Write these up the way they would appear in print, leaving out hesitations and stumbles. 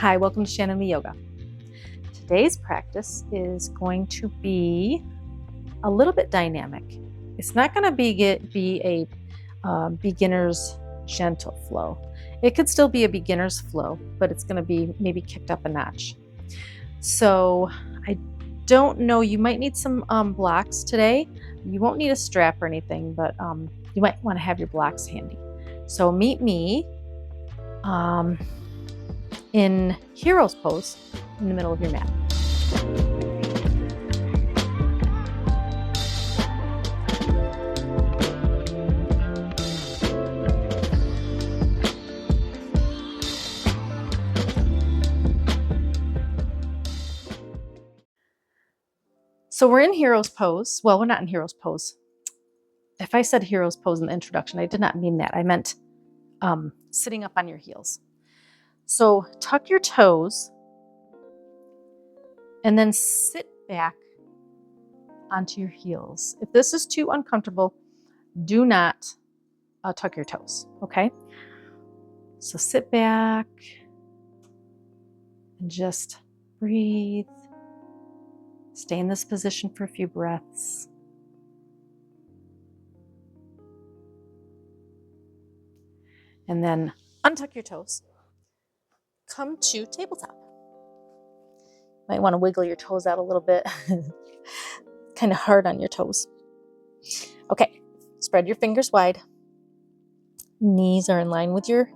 Hi, welcome to Shanon Lee Yoga. Today's practice is going to be a little bit dynamic. It's not going to be a beginner's gentle flow. It could still be a beginner's flow, but it's going to be maybe kicked up a notch. So I don't know, you might need some blocks today. You won't need a strap or anything, but you might want to have your blocks handy. So meet me in hero's pose in the middle of your mat. So we're in hero's pose. Well, we're not in hero's pose. If I said hero's pose in the introduction, I did not mean that. I meant sitting up on your heels. So tuck your toes and then sit back onto your heels. If this is too uncomfortable, do not tuck your toes, okay? So sit back and just breathe. Stay in this position for a few breaths. And then untuck your toes. Come to tabletop. Might want to wiggle your toes out a little bit. Kind of hard on your toes. Okay, spread your fingers wide. Knees are in line with your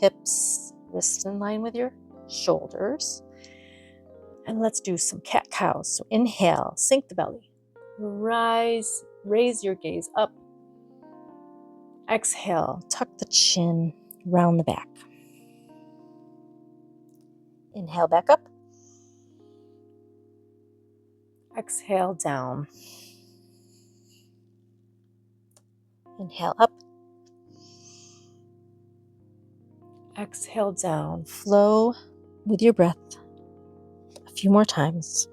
hips. Wrists in line with your shoulders. And let's do some cat-cows. So inhale, sink the belly. Raise your gaze up. Exhale, tuck the chin, round the back. Inhale back up. Exhale down. Inhale up. Exhale down. Flow with your breath a few more times.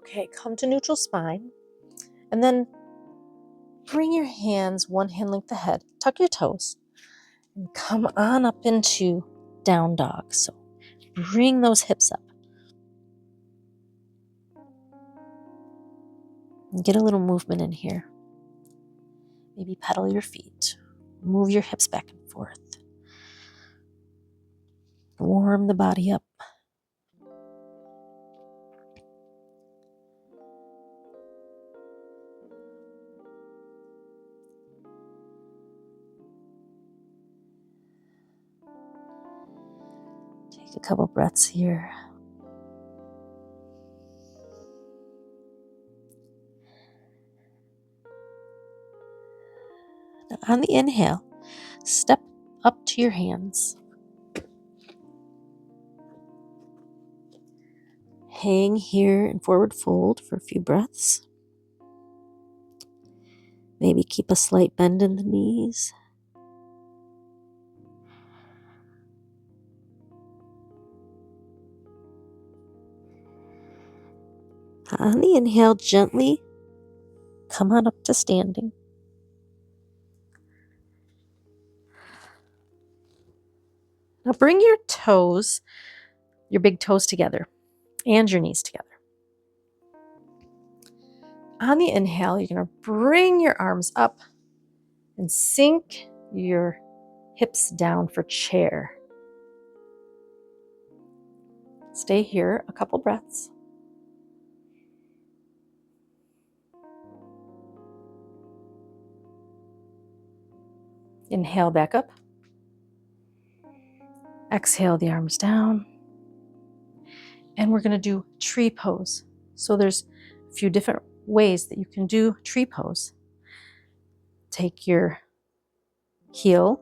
Okay, come to neutral spine, and then bring your hands one hand length ahead, tuck your toes, and come on up into down dog. So bring those hips up. And get a little movement in here. Maybe pedal your feet. Move your hips back and forth. Warm the body up. Take a couple breaths here. Now on the inhale, step up to your hands. Hang here in forward fold for a few breaths. Maybe keep a slight bend in the knees. On the inhale, gently come on up to standing. Now bring your toes, your big toes together and your knees together. On the inhale, you're going to bring your arms up and sink your hips down for chair. Stay here a couple breaths. Inhale back up. Exhale the arms down. And we're going to do tree pose. So there's a few different ways that you can do tree pose. Take your heel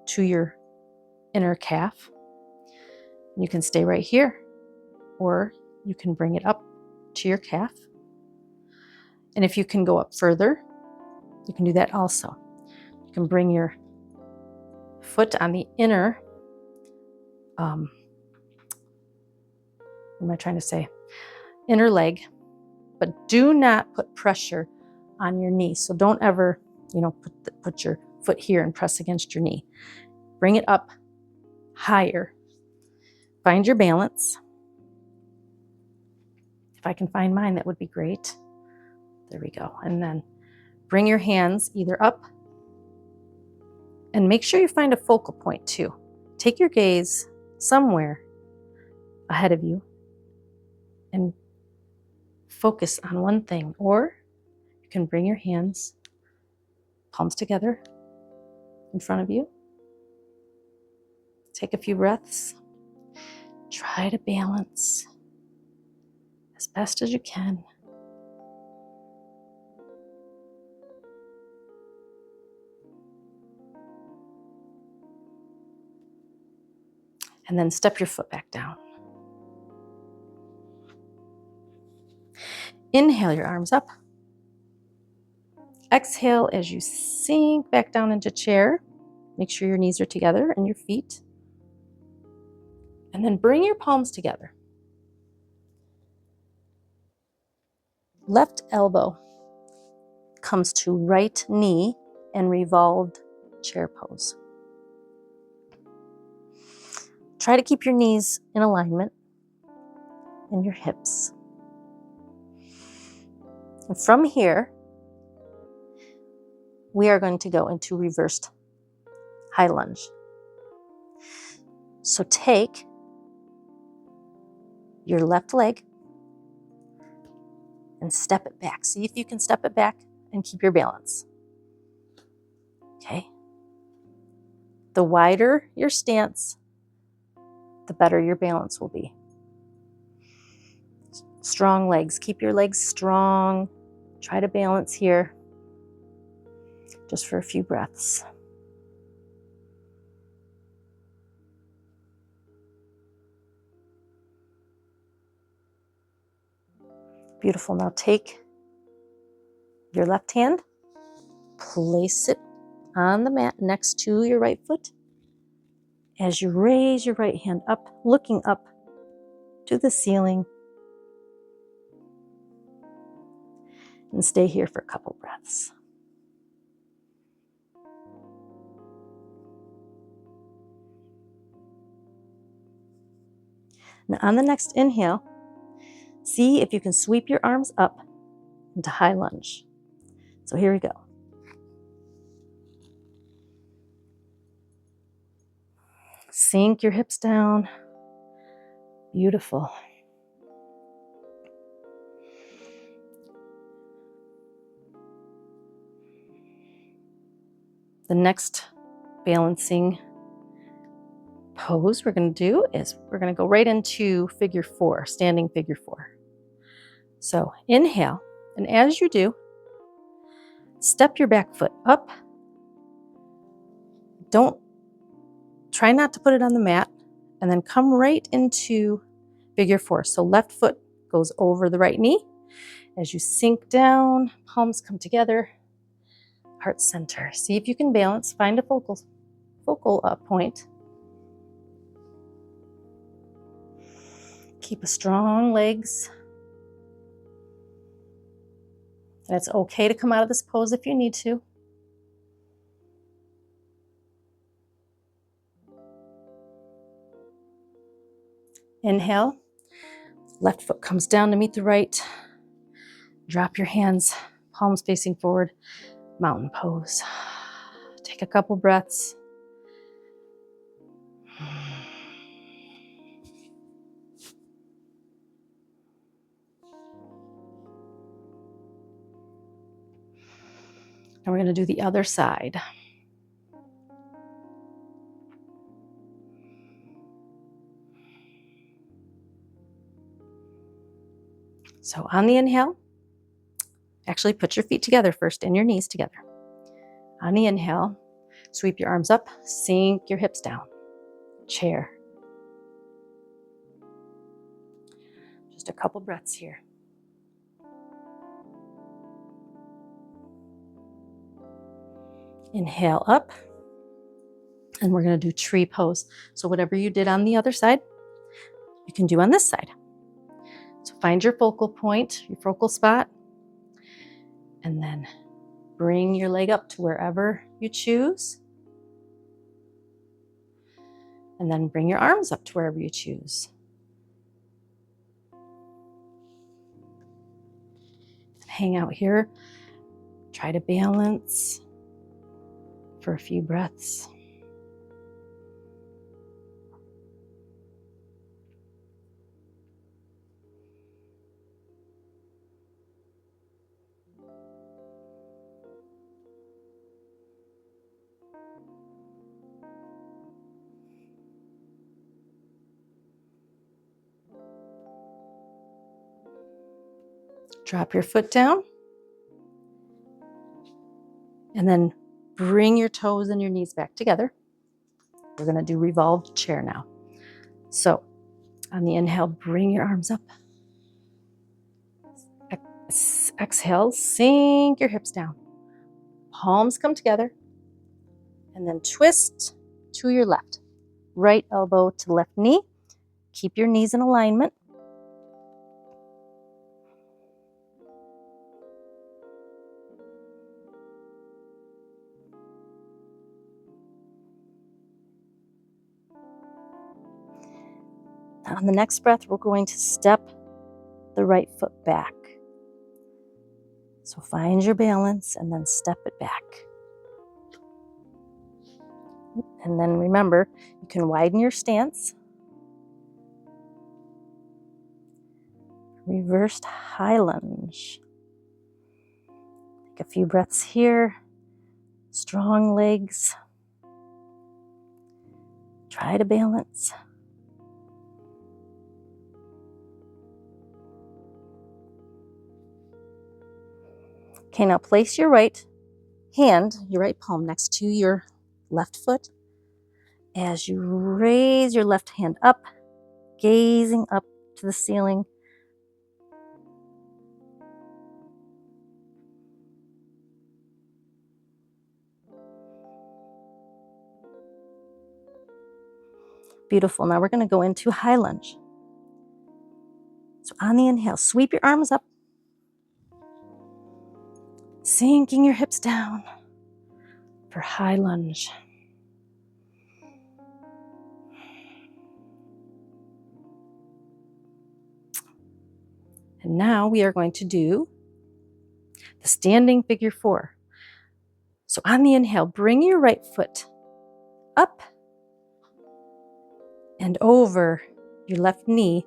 to your inner calf. You can stay right here, or you can bring it up to your calf. And if you can go up further, You can do that also. You can bring your foot on the inner, what am I trying to say? Inner leg, but do not put pressure on your knee. So don't ever, put your foot here and press against your knee. Bring it up higher. Find your balance. If I can find mine, that would be great. There we go. And then bring your hands either up, and make sure you find a focal point too. Take your gaze somewhere ahead of you and focus on one thing. Or you can bring your hands, palms together in front of you. Take a few breaths. Try to balance as best as you can. And then step your foot back down. Inhale your arms up. Exhale as you sink back down into chair. Make sure your knees are together and your feet. And then bring your palms together. Left elbow comes to right knee and revolved chair pose. Try to keep your knees in alignment and your hips. And from here, we are going to go into reversed high lunge. So take your left leg and step it back. See if you can step it back and keep your balance. Okay. The wider your stance, the better your balance will be. Strong legs. Keep your legs strong. Try to balance here. Just for a few breaths. Beautiful. Now take your left hand, place it on the mat next to your right foot. As you raise your right hand up, looking up to the ceiling. And stay here for a couple breaths. Now on the next inhale, see if you can sweep your arms up into high lunge. So here we go. Sink your hips down. Beautiful. The next balancing pose we're going to do is we're going to go right into figure 4, standing figure 4. So inhale, and as you do, step your back foot up. Try not to put it on the mat, and then come right into figure 4. So left foot goes over the right knee. As you sink down, palms come together, heart center. See if you can balance, find a focal point. Keep a strong legs. And it's okay to come out of this pose if you need to. Inhale, left foot comes down to meet the right. Drop your hands, palms facing forward, mountain pose. Take a couple breaths. And we're going to do the other side. So on the inhale, actually put your feet together first and your knees together. On the inhale, sweep your arms up, sink your hips down. Chair. Just a couple breaths here. Inhale up, and we're going to do tree pose. So whatever you did on the other side, you can do on this side. So find your focal point, your focal spot, and then bring your leg up to wherever you choose. And then bring your arms up to wherever you choose. Hang out here. Try to balance for a few breaths. Drop your foot down. And then bring your toes and your knees back together. We're going to do revolved chair now. So on the inhale, bring your arms up. Exhale, sink your hips down. Palms come together. And then twist to your left. Right elbow to left knee. Keep your knees in alignment. On the next breath, we're going to step the right foot back. So find your balance and then step it back. And then remember, you can widen your stance. Reversed high lunge. Take a few breaths here. Strong legs. Try to balance. Okay, now place your right hand, your right palm next to your left foot. As you raise your left hand up, gazing up to the ceiling. Beautiful. Now we're going to go into high lunge. So on the inhale, sweep your arms up, sinking your hips down for high lunge. And now we are going to do the standing figure four. So on the inhale, bring your right foot up and over your left knee,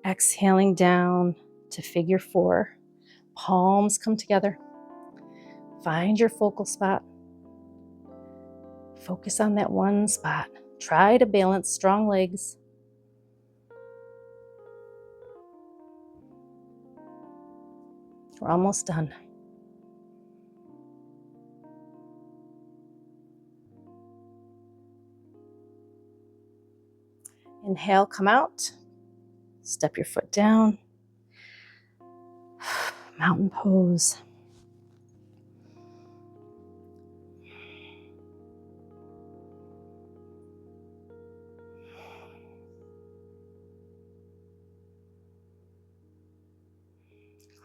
exhaling down to figure four. Palms come together. Find your focal spot. Focus on that one spot. Try to balance strong legs. We're almost done. Inhale, come out. Step your foot down. Mountain pose.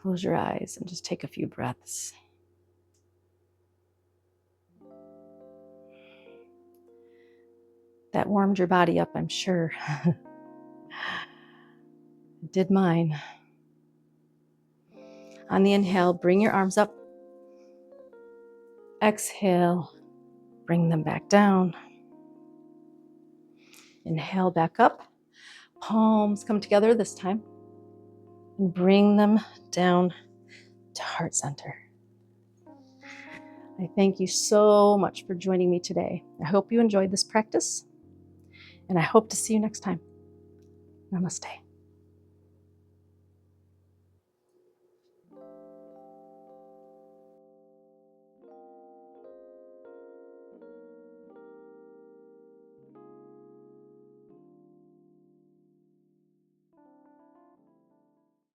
Close your eyes and just take a few breaths. That warmed your body up, I'm sure. It did mine. On the inhale, bring your arms up. Exhale, bring them back down. Inhale back up. Palms come together this time. And bring them down to heart center. I thank you so much for joining me today. I hope you enjoyed this practice, and I hope to see you next time. Namaste.